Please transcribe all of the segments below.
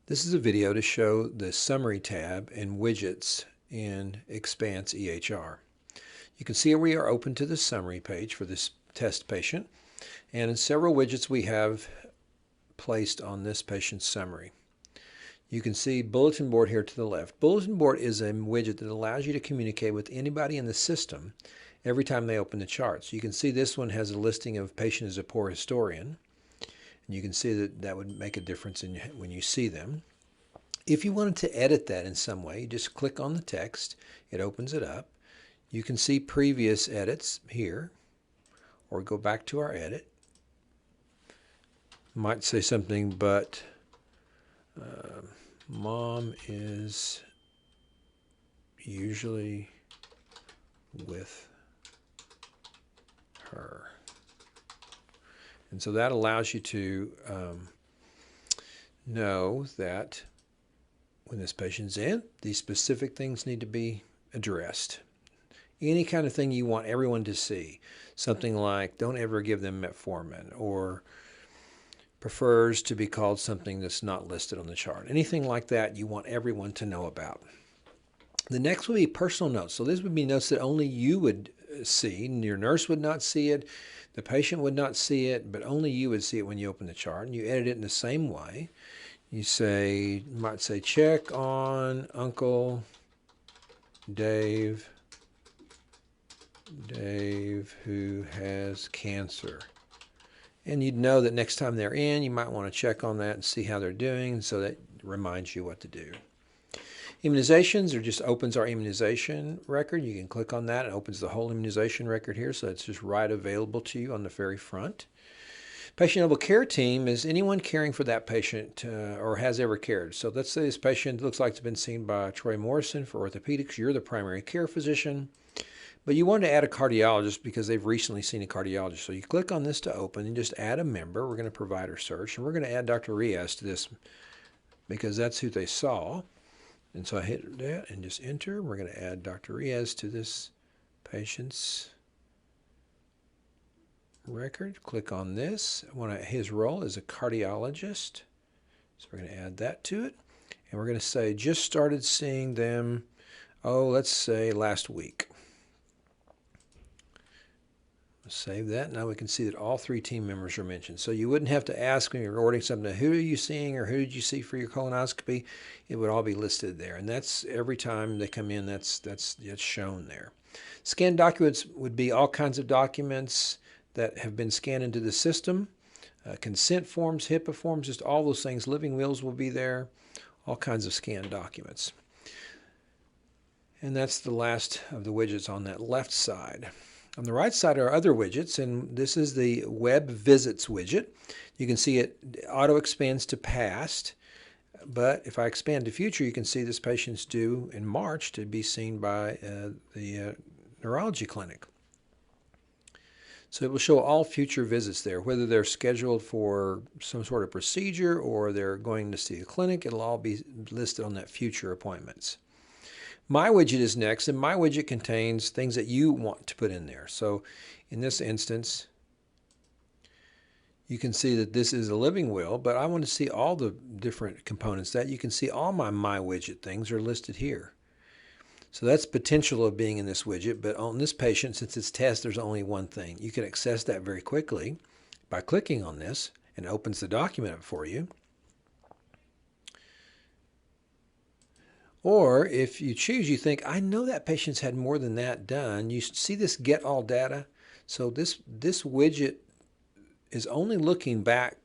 This is a video to show the Summary tab in Widgets in Expanse EHR. You can see we are open to the Summary page for this test patient, and in several widgets we have placed on this patient's summary. You can see Bulletin Board here to the left. Bulletin Board is a widget that allows you to communicate with anybody in the system every time they open the charts. You can see this one has a listing of patient as a poor historian. And you can see that that would make a difference when you see them. If you wanted to edit that in some way, you just click on the text. It opens it up. You can see previous edits here, or go back to our edit. Might say something, but mom is usually with her. And so that allows you to know that when this patient's in, these specific things need to be addressed. Any kind of thing you want everyone to see. Something like, don't ever give them metformin, or prefers to be called something that's not listed on the chart. Anything like that you want everyone to know about. The next would be personal notes. So this would be notes that only you would see. Your nurse would not see it. The patient would not see it, but only you would see it when you open the chart. And you edit it in the same way. You might say, check on Uncle Dave who has cancer. And you'd know that next time they're in, you might want to check on that and see how they're doing, so that reminds you what to do. Immunizations just opens our immunization record. You can click on that. It opens the whole immunization record here, so it's just right available to you on the very front. Patient-level care team is anyone caring for that patient or has ever cared. So let's say this patient looks like it's been seen by Troy Morrison for orthopedics. You're the primary care physician, but you want to add a cardiologist because they've recently seen a cardiologist. So you click on this to open and just add a member. We're going to provider search, and we're going to add Dr. Riaz to this because that's who they saw. And so I hit that and just enter. We're going to add Dr. Riaz to this patient's record. Click on this. His role is a cardiologist. So we're going to add that to it. And we're going to say, just started seeing them, let's say last week. Save that. Now we can see that all three team members are mentioned. So you wouldn't have to ask when you're ordering something, who are you seeing or who did you see for your colonoscopy? It would all be listed there. And that's every time they come in, that's shown there. Scanned documents would be all kinds of documents that have been scanned into the system. Consent forms, HIPAA forms, just all those things. Living wills will be there. All kinds of scanned documents. And that's the last of the widgets on that left side. On the right side are other widgets, and this is the Web Visits widget. You can see it auto expands to past, but if I expand to future, you can see this patient's due in March to be seen by the neurology clinic. So it will show all future visits there, whether they're scheduled for some sort of procedure or they're going to see a clinic. It'll all be listed on that future appointments. My widget is next, and my widget contains things that you want to put in there. So in this instance, you can see that this is a living will, but I want to see all the different components that you can see. All my widget things are listed here. So that's potential of being in this widget, but on this patient, since it's test, there's only one thing. You can access that very quickly by clicking on this, and it opens the document up for you. Or if you choose, you think, I know that patient's had more than that done. You see this get all data. So this widget is only looking back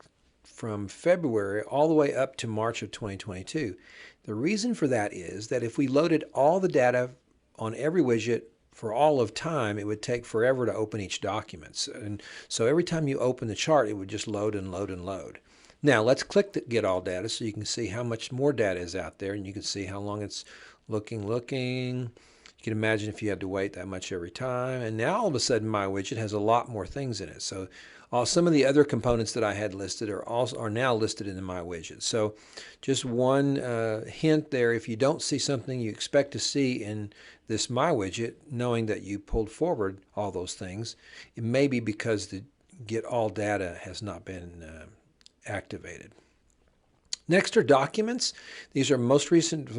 from February all the way up to March of 2022. The reason for that is that if we loaded all the data on every widget for all of time, it would take forever to open each document. And so every time you open the chart, it would just load and load and load. Now let's click the Get All Data so you can see how much more data is out there, and you can see how long it's looking. You can imagine if you had to wait that much every time. And now all of a sudden my widget has a lot more things in it. So some of the other components that I had listed are now listed in my widget. So just one hint there, if you don't see something you expect to see in this My Widget, knowing that you pulled forward all those things, it may be because the Get All Data has not been activated. Next are documents. These are most recent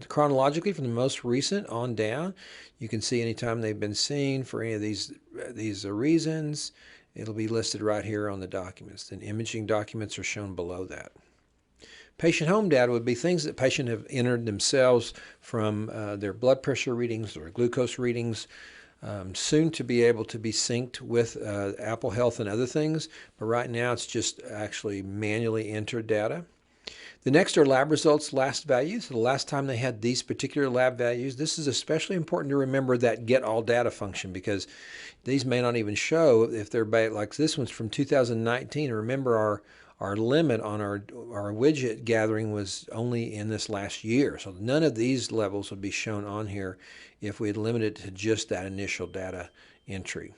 chronologically from the most recent on down. You can see anytime they've been seen for any of these reasons. It'll be listed right here on the documents. Then imaging documents are shown below that. Patient home data would be things that patients have entered themselves from their blood pressure readings or glucose readings, soon to be able to be synced with Apple Health and other things, but right now it's just actually manually entered data. The next are lab results last values. So the last time they had these particular lab values. This is especially important to remember that get all data function, because these may not even show if they're like this one's from 2019. Remember our limit on our widget gathering was only in this last year. So none of these levels would be shown on here if we had limited it to just that initial data entry.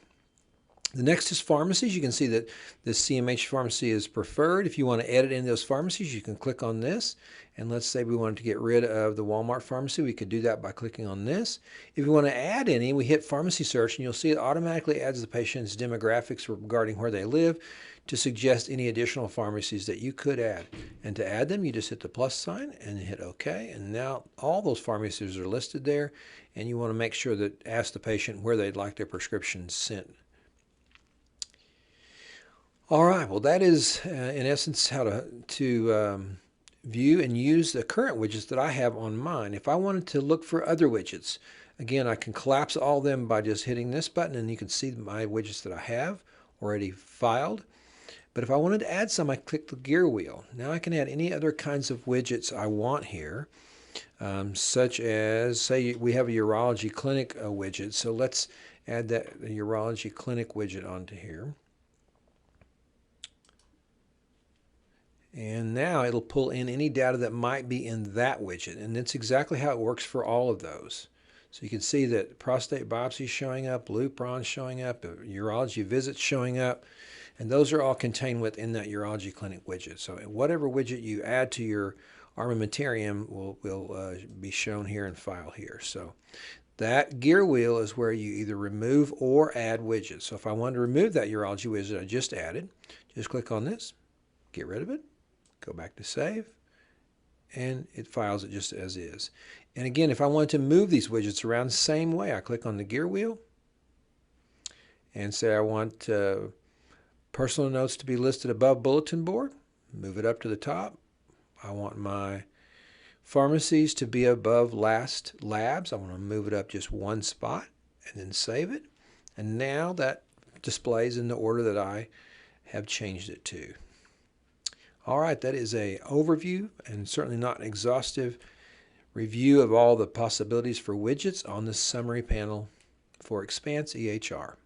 The next is pharmacies. You can see that this CMH pharmacy is preferred. If you want to edit in those pharmacies, you can click on this. And let's say we wanted to get rid of the Walmart pharmacy. We could do that by clicking on this. If you want to add any, we hit pharmacy search, and you'll see it automatically adds the patient's demographics regarding where they live to suggest any additional pharmacies that you could add. And to add them, you just hit the plus sign and hit OK. And now all those pharmacies are listed there. And you want to make sure that ask the patient where they'd like their prescriptions sent. All right, well that is in essence how to view and use the current widgets that I have on mine. If I wanted to look for other widgets, again I can collapse all of them by just hitting this button, and you can see my widgets that I have already filed. But if I wanted to add some, I click the gear wheel. Now I can add any other kinds of widgets I want here, such as, say we have a urology clinic widget, so let's add the urology clinic widget onto here. And now it'll pull in any data that might be in that widget. And that's exactly how it works for all of those. So you can see that prostate biopsy is showing up, Lupron showing up, urology visits showing up. And those are all contained within that urology clinic widget. So whatever widget you add to your armamentarium will be shown here and file here. So that gear wheel is where you either remove or add widgets. So if I want to remove that urology widget I just added, just click on this, get rid of it. Go back to save, and it files it just as is. And again, if I wanted to move these widgets around the same way, I click on the gear wheel and say I want personal notes to be listed above bulletin board. Move it up to the top. I want my pharmacies to be above last labs. I want to move it up just one spot and then save it. And now that displays in the order that I have changed it to. All right, that is an overview and certainly not an exhaustive review of all the possibilities for widgets on this summary panel for Expanse EHR.